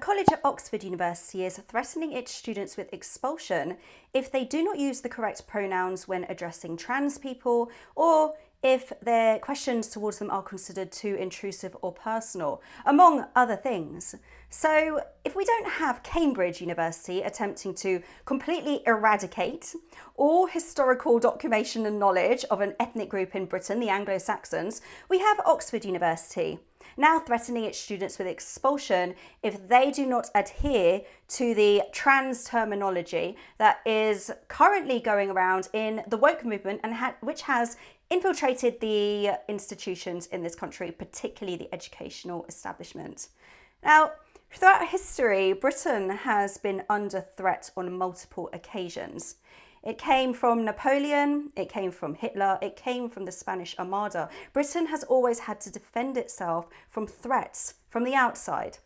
college at Oxford University is threatening its students with expulsion if they do not use the correct pronouns when addressing trans people, or if their questions towards them are considered too intrusive or personal, among other things. So if we don't have Cambridge University attempting to completely eradicate all historical documentation and knowledge of an ethnic group in Britain, the Anglo-Saxons, we have Oxford University now threatening its students with expulsion if they do not adhere to the trans terminology that is currently going around in the woke movement and which has infiltrated the institutions in this country, particularly the educational establishment. Now, throughout history, Britain has been under threat on multiple occasions. It came from Napoleon, it came from Hitler, it came from the Spanish Armada. Britain has always had to defend itself from threats from the outside.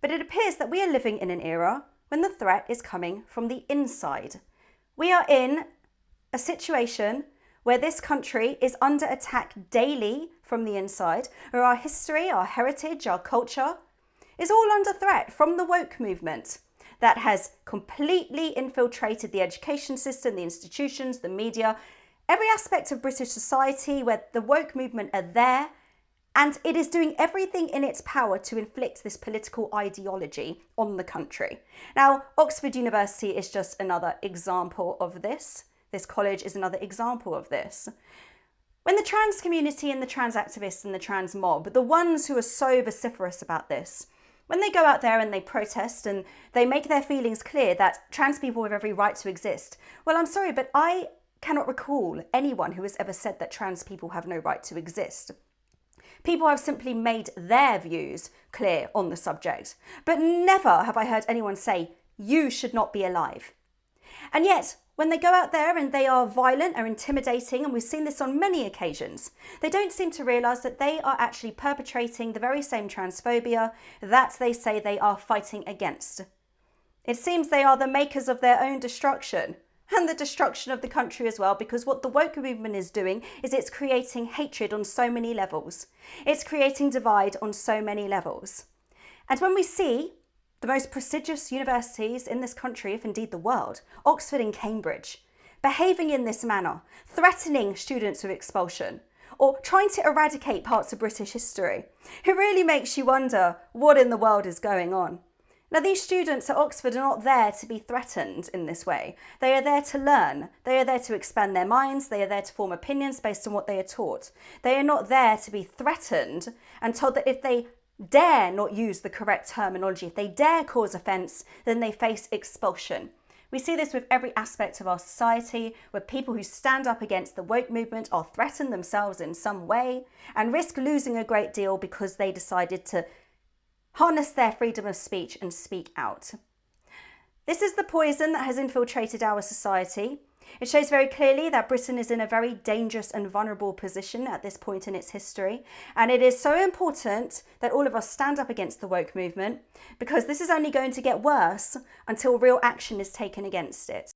But it appears that we are living in an era when the threat is coming from the inside. We are in a situation where this country is under attack daily from the inside, where our history, our heritage, our culture is all under threat from the woke movement that has completely infiltrated the education system, the institutions, the media, every aspect of British society where the woke movement are there, and it is doing everything in its power to inflict this political ideology on the country. Now, Oxford University is just another example of this. This college is another example of this. When the trans community and the trans activists and the trans mob, the ones who are so vociferous about this, when they go out there and they protest and they make their feelings clear that trans people have every right to exist, well, I'm sorry, but I cannot recall anyone who has ever said that trans people have no right to exist. People have simply made their views clear on the subject, but never have I heard anyone say, you should not be alive. And yet, when they go out there and they are violent or intimidating, and we've seen this on many occasions, they don't seem to realise that they are actually perpetrating the very same transphobia that they say they are fighting against. It seems they are the makers of their own destruction, and the destruction of the country as well, because what the woke movement is doing is it's creating hatred on so many levels. It's creating divide on so many levels. And when we see the most prestigious universities in this country, if indeed the world, Oxford and Cambridge, behaving in this manner, threatening students with expulsion, or trying to eradicate parts of British history, it really makes you wonder what in the world is going on. Now, these students at Oxford are not there to be threatened in this way. They are there to learn. They are there to expand their minds. They are there to form opinions based on what they are taught. They are not there to be threatened and told that if they dare not use the correct terminology, if they dare cause offence, then they face expulsion. We see this with every aspect of our society, where people who stand up against the woke movement are threatened themselves in some way and risk losing a great deal because they decided to harness their freedom of speech and speak out. This is the poison that has infiltrated our society. It shows very clearly that Britain is in a very dangerous and vulnerable position at this point in its history. And it is so important that all of us stand up against the woke movement, because this is only going to get worse until real action is taken against it.